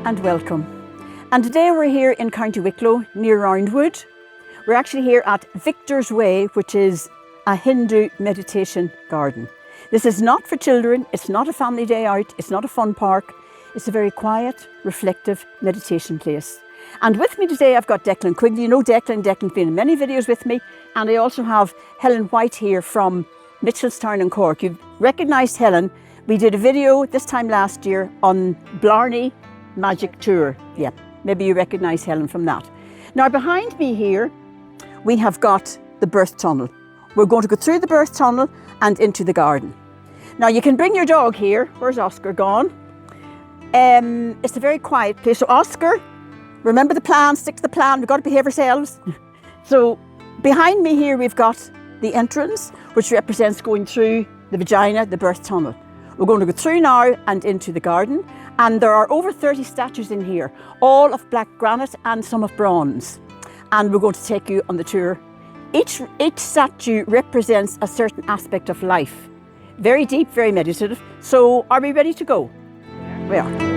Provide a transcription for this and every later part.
and welcome. And today we're here in County Wicklow near Roundwood. We're actually here at Victor's Way, which is a Hindu meditation garden. This is not for children, it's not a family day out, it's not a fun park. It's a very quiet, reflective meditation place. And with me today I've got Declan Quigley. You know Declan, Declan's been in many videos with me. And I also have Helen White here from Mitchelstown in Cork. You've recognised Helen. We did a video this time last year on Blarney Magic Tour. Yeah, maybe you recognise Helen from that. Now behind me here, we have got the birth tunnel. We're going to go through the birth tunnel and into the garden. Now you can bring your dog here. Where's Oscar gone? It's a very quiet place. So Oscar, remember the plan, stick to the plan. We've got to behave ourselves. So behind me here, we've got the entrance, which represents going through the vagina, the birth tunnel. We're going to go through now and into the garden. And there are over 30 statues in here, all of black granite and some of bronze. And we're going to take you on the tour. Each statue represents a certain aspect of life. Very deep, very meditative. So are we ready to go? We are. Okay.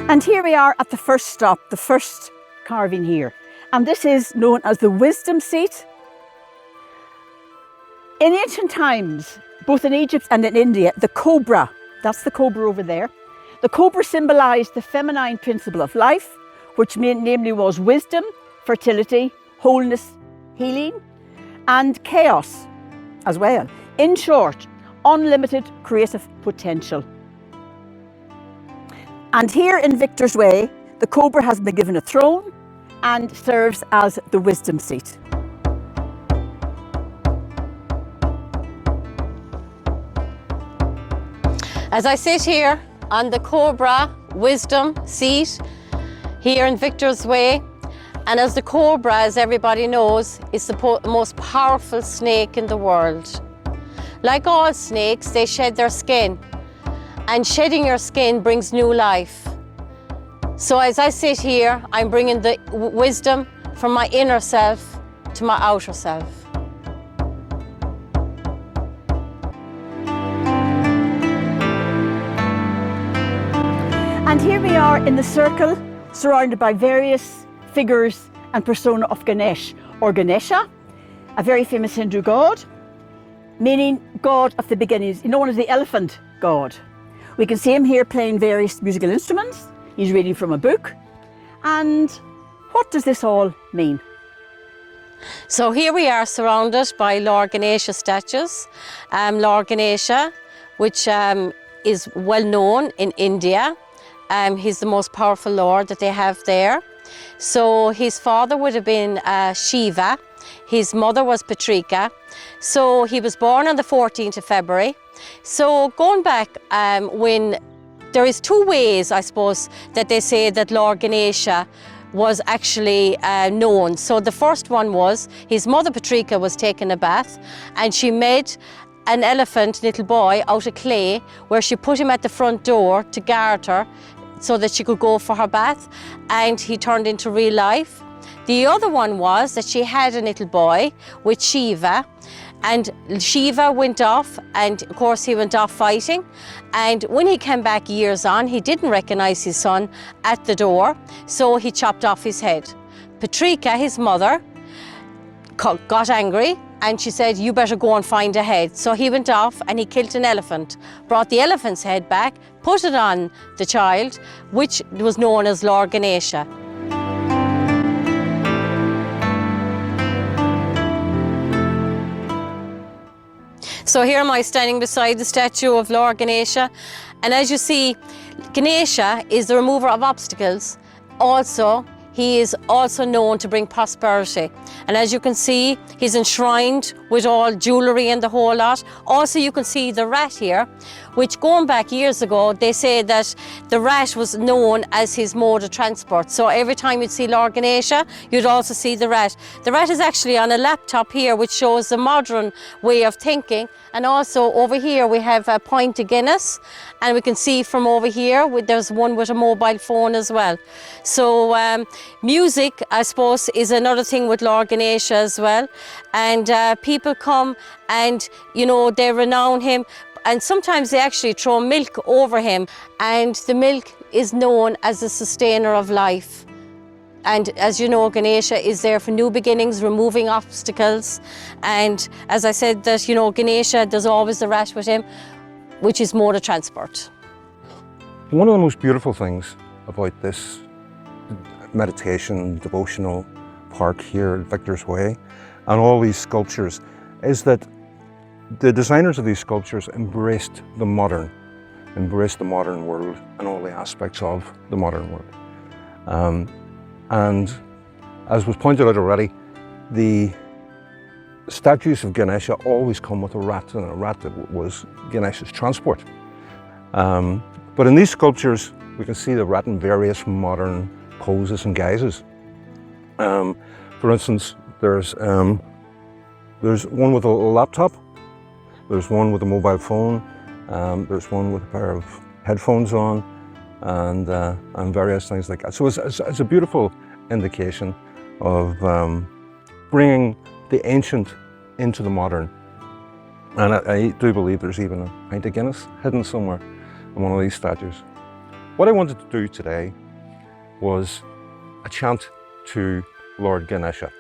And here we are at the first stop, the first carving here. And this is known as the wisdom seat. In ancient times, both in Egypt and in India, the cobra, that's the cobra over there. The cobra symbolised the feminine principle of life, which namely was wisdom, fertility, wholeness, healing, and chaos as well. In short, unlimited creative potential. And here in Victor's Way, the cobra has been given a throne and serves as the wisdom seat. As I sit here on the cobra wisdom seat here in Victor's Way, and as the cobra, as everybody knows, is the most powerful snake in the world. Like all snakes, they shed their skin. And shedding your skin brings new life. So as I sit here, I'm bringing the wisdom from my inner self to my outer self. And here we are in the circle, surrounded by various figures and persona of Ganesh, or Ganesha, a very famous Hindu god, meaning god of the beginnings, known as the elephant god. We can see him here playing various musical instruments. He's reading from a book. And what does this all mean? So here we are surrounded by Lord Ganesha statues. Lord Ganesha, which is well known in India. He's the most powerful lord that they have there. So his father would have been Shiva. His mother was Patrika. So he was born on the 14th of February. So going back, when there is two ways, I suppose, that they say that Lord Ganesha was actually known. So the first one was his mother Patrika was taking a bath and she made an elephant little boy out of clay where she put him at the front door to guard her so that she could go for her bath, and he turned into real life. The other one was that she had a little boy with Shiva, and Shiva went off, and of course he went off fighting, and when he came back years on, he didn't recognise his son at the door, so he chopped off his head. Patrika, his mother, got angry and she said, you better go and find a head. So he went off and he killed an elephant, brought the elephant's head back, put it on the child, which was known as Lord Ganesha. So here am I standing beside the statue of Lord Ganesha, and as you see, Ganesha is the remover of obstacles. Also, he is also known to bring prosperity. And as you can see, he's enshrined with all jewellery and the whole lot. Also, you can see the rat here, which going back years ago, they say that the rat was known as his mode of transport. So every time you'd see Lord Ganesha, you'd also see the rat. The rat is actually on a laptop here, which shows the modern way of thinking. And also over here, we have a pint of Guinness. And we can see from over here, there's one with a mobile phone as well. So music, I suppose, is another thing with Lord Ganesha as well. And people come and, you know, they renown him. And sometimes they actually throw milk over him. And the milk is known as the sustainer of life. And as you know, Ganesha is there for new beginnings, removing obstacles. And as I said that, you know, Ganesha, there's always the rat with him, which is mode of transport. One of the most beautiful things about this meditation, devotional park here at Victor's Way, and all these sculptures, is that the designers of these sculptures embraced the modern world and all the aspects of the modern world. And as was pointed out already, the statues of Ganesha always come with a rat, and a rat that was Ganesha's transport. But in these sculptures, we can see the rat in various modern poses and guises. For instance, there's one with a laptop, there's one with a mobile phone, there's one with a pair of headphones on, and various things like that. So it's a beautiful indication of bringing the ancient into the modern. And I do believe there's even a pint of Guinness hidden somewhere in one of these statues. What I wanted to do today was a chant to Lord Ganesha,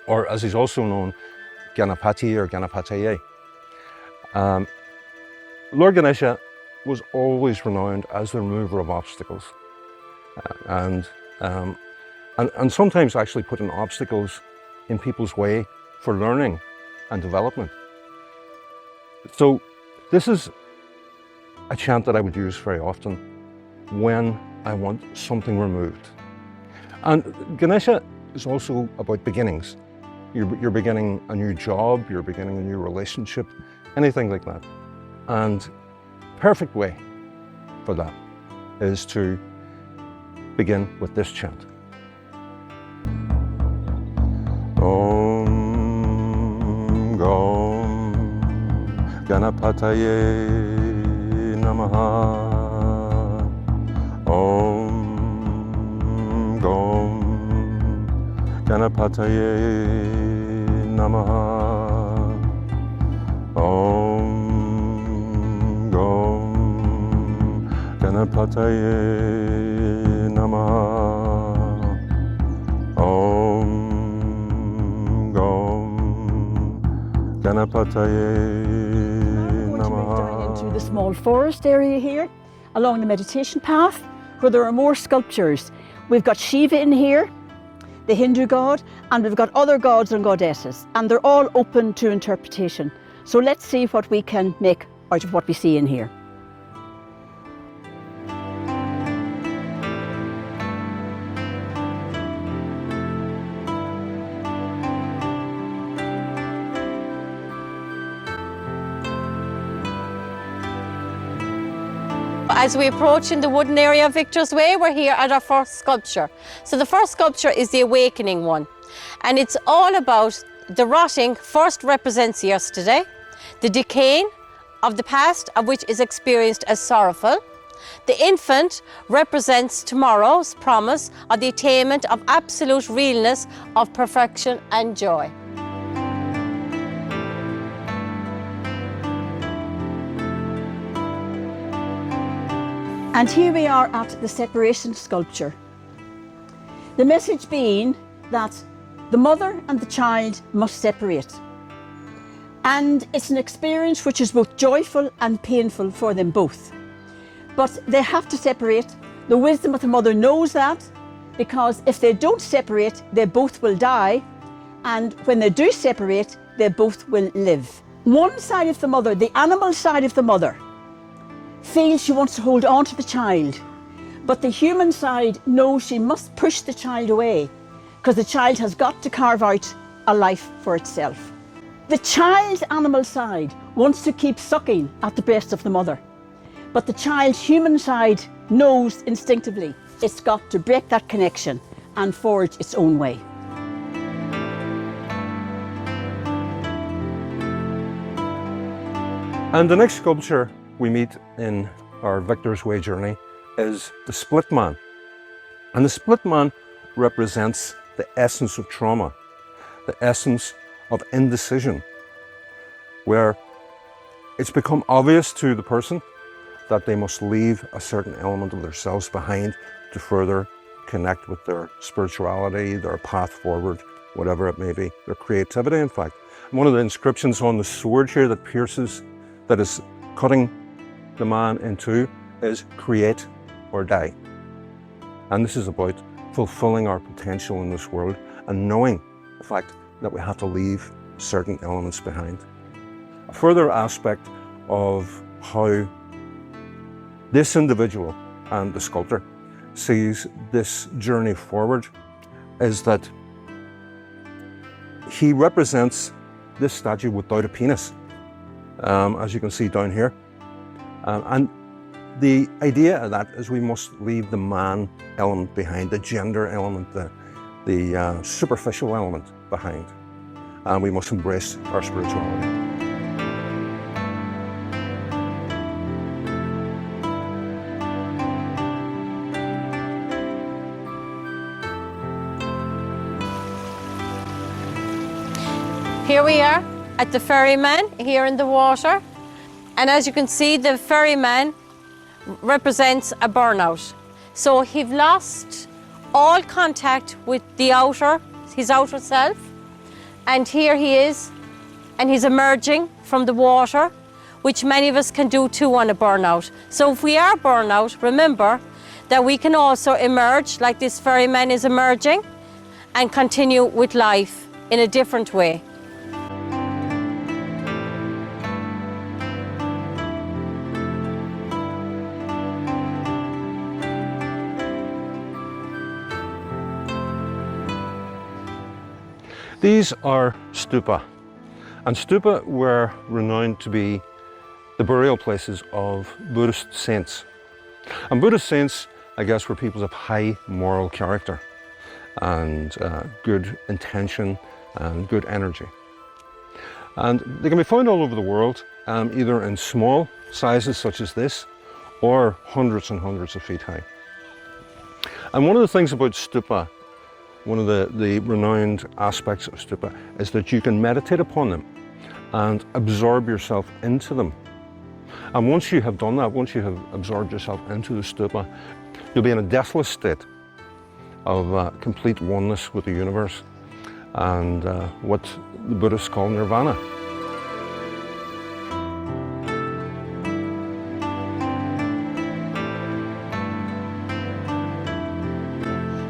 or as he's also known, Ganapati or Ganapataye. Lord Ganesha was always renowned as the remover of obstacles, and sometimes actually putting obstacles in people's way for learning and development. So this is a chant that I would use very often when I want something removed. And Ganesha is also about beginnings. You're beginning a new job, you're beginning a new relationship, anything like that. And perfect way for that is to begin with this chant. Om Gom Ganapataye Namaha. Om Gom Ganapataye Namaha. Om Gom Ganapataye Namaha. Om Gom Ganapataye Namaha. Down into the small forest area here, along the meditation path, where there are more sculptures. We've got Shiva in here, the Hindu god, and we've got other gods and goddesses, and they're all open to interpretation. So let's see what we can make out of what we see in here. As we approach in the wooden area of Victor's Way, we're here at our first sculpture. So the first sculpture is the awakening one. And it's all about the rotting first represents yesterday, the decaying of the past, of which is experienced as sorrowful. The infant represents tomorrow's promise of the attainment of absolute realness of perfection and joy. And here we are at the separation sculpture. The message being that the mother and the child must separate. And it's an experience which is both joyful and painful for them both. But they have to separate. The wisdom of the mother knows that, because if they don't separate, they both will die. And when they do separate, they both will live. One side of the mother, the animal side of the mother, feels she wants to hold on to the child. But the human side knows she must push the child away because the child has got to carve out a life for itself. The child's animal side wants to keep sucking at the breast of the mother, but the child's human side knows instinctively it's got to break that connection and forge its own way. And the next sculpture we meet in our Victor's Way journey is the split man. And the split man represents the essence of trauma, the essence of indecision, where it's become obvious to the person that they must leave a certain element of themselves behind to further connect with their spirituality, their path forward, whatever it may be, their creativity, in fact. One of the inscriptions on the sword here that pierces, that is cutting the man in two, is create or die. And this is about fulfilling our potential in this world and knowing the fact that we have to leave certain elements behind. A further aspect of how this individual and the sculptor sees this journey forward is that he represents this statue without a penis, as you can see down here. And the idea of that is we must leave the man element behind, the gender element, the superficial element behind. And we must embrace our spirituality. Here we are at the ferryman here in the water. And as you can see, the ferryman represents a burnout. So he's lost all contact with his outer self. And here he is, and he's emerging from the water, which many of us can do too on a burnout. So if we are burnout, remember that we can also emerge like this ferryman is emerging and continue with life in a different way. These are stupa, and stupa were renowned to be the burial places of Buddhist saints. And Buddhist saints, I guess, were people of high moral character and good intention and good energy. And they can be found all over the world, either in small sizes such as this, or hundreds and hundreds of feet high. And one of the things about stupa, one of the renowned aspects of stupa, is that you can meditate upon them and absorb yourself into them. And once you have done that, once you have absorbed yourself into the stupa, you'll be in a deathless state of complete oneness with the universe and what the Buddhists call nirvana.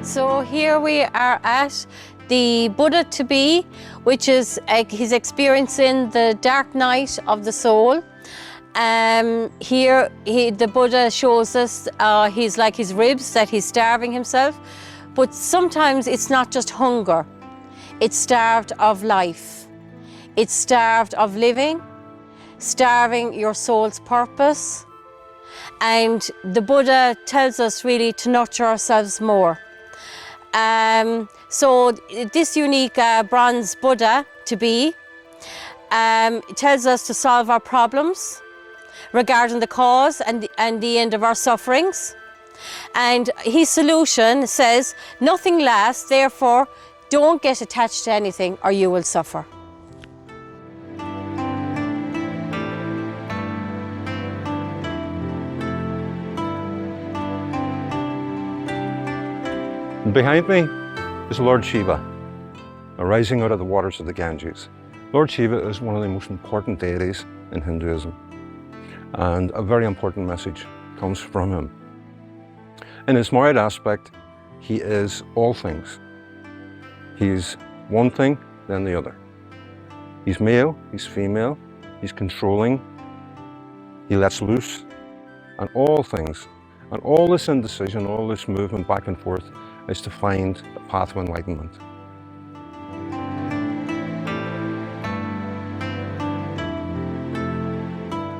So here we are at the Buddha to be, which is he's experiencing the dark night of the soul. Here the Buddha shows us he's like his ribs, that he's starving himself. But sometimes it's not just hunger, it's starved of life. It's starved of living, starving your soul's purpose. And the Buddha tells us really to nurture ourselves more. So this unique bronze Buddha to be tells us to solve our problems regarding the cause and the end of our sufferings. And his solution says, nothing lasts, therefore don't get attached to anything or you will suffer. Behind me is Lord Shiva, arising out of the waters of the Ganges. Lord Shiva is one of the most important deities in Hinduism, and a very important message comes from him. In his married aspect, he is all things. He's one thing, then the other. He's male, he's female, he's controlling, he lets loose, and all things And all this indecision, all this movement back and forth is to find a path of enlightenment.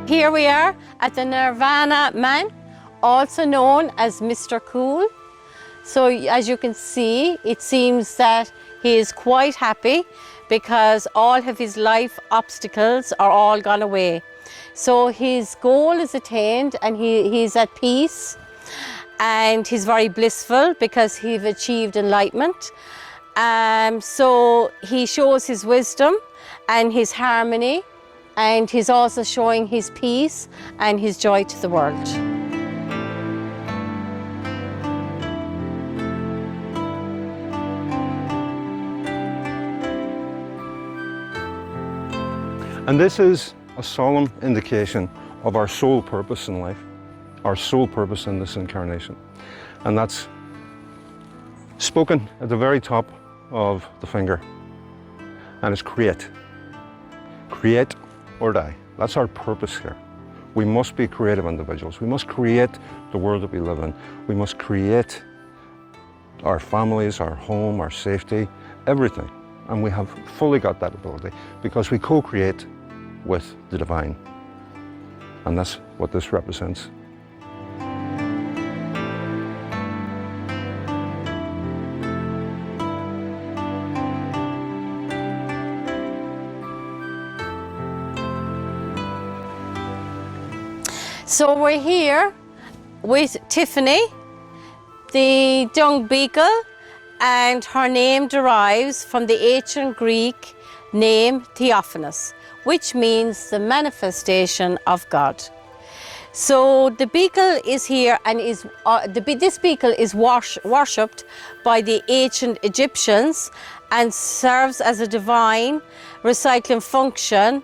Here we are at the Nirvana Man, also known as Mr. Cool. So as you can see, it seems that he is quite happy because all of his life obstacles are all gone away. So his goal is attained and he's at peace, and he's very blissful because he's achieved enlightenment. So he shows his wisdom and his harmony, and he's also showing his peace and his joy to the world. And this is a solemn indication of our sole purpose in life, our sole purpose in this incarnation. And that's spoken at the very top of the finger. And it's create. Create or die. That's our purpose here. We must be creative individuals. We must create the world that we live in. We must create our families, our home, our safety, everything. And we have fully got that ability because we co-create with the divine. And that's what this represents. So we're here with Tiffany, the dung beetle, and her name derives from the ancient Greek name Theophanos, which means the manifestation of God. So the beetle is here and this beetle is worshipped by the ancient Egyptians and serves as a divine recycling function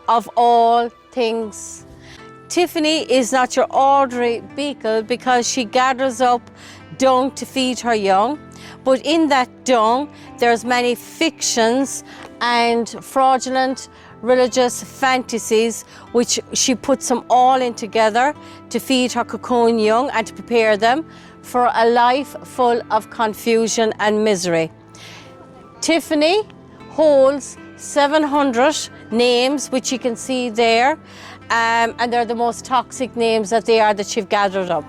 of all things. Tiffany is not your ordinary beetle because she gathers up dung to feed her young, but in that dung there's many fictions and fraudulent religious fantasies which she puts them all in together to feed her cocoon young and to prepare them for a life full of confusion and misery. Tiffany holds 700 names, which you can see there, and they're the most toxic names that she've gathered up.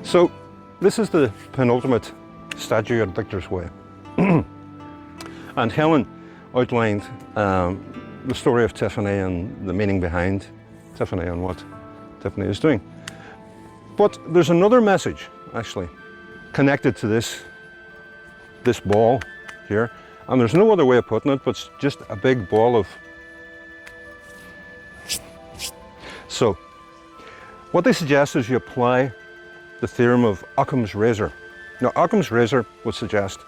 So this is the penultimate statue at Victor's Way. And Helen outlined the story of Tiffany and the meaning behind Tiffany and what Tiffany is doing. But there's another message, actually, connected to this ball here. And there's no other way of putting it, but it's just a big ball of... So, what they suggest is you apply the theorem of Occam's razor. Now, Occam's razor would suggest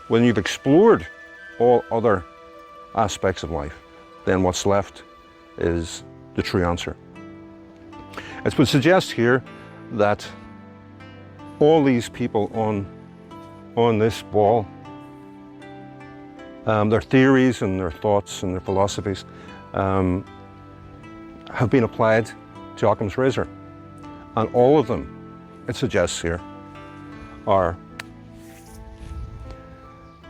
when you've explored all other aspects of life, then what's left is the true answer. It would suggest here that all these people on this ball, their theories and their thoughts and their philosophies have been applied to Occam's razor. And all of them, it suggests here, are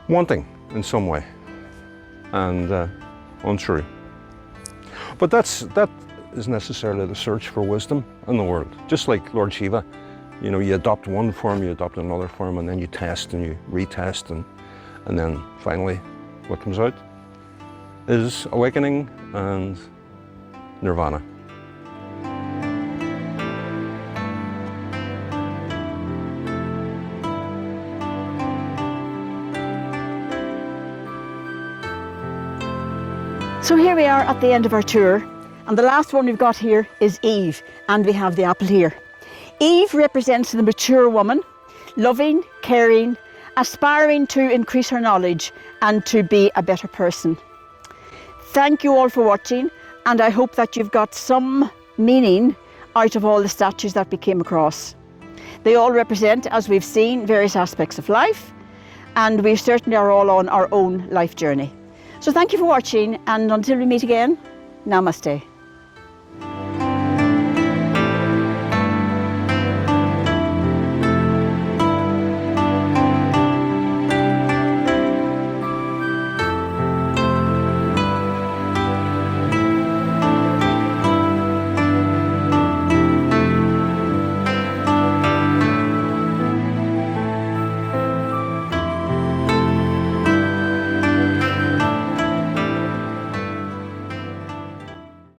wanting in some way and untrue. But that is necessarily the search for wisdom in the world. Just like Lord Shiva, you know, you adopt one form, you adopt another form, and then you test and you retest, and then finally what comes out is awakening and nirvana. So here we are at the end of our tour, and the last one we've got here is Eve, and we have the apple here. Eve represents the mature woman, loving, caring, aspiring to increase her knowledge and to be a better person. Thank you all for watching, and I hope that you've got some meaning out of all the statues that we came across. They all represent, as we've seen, various aspects of life, and we certainly are all on our own life journey. So thank you for watching, and until we meet again, namaste.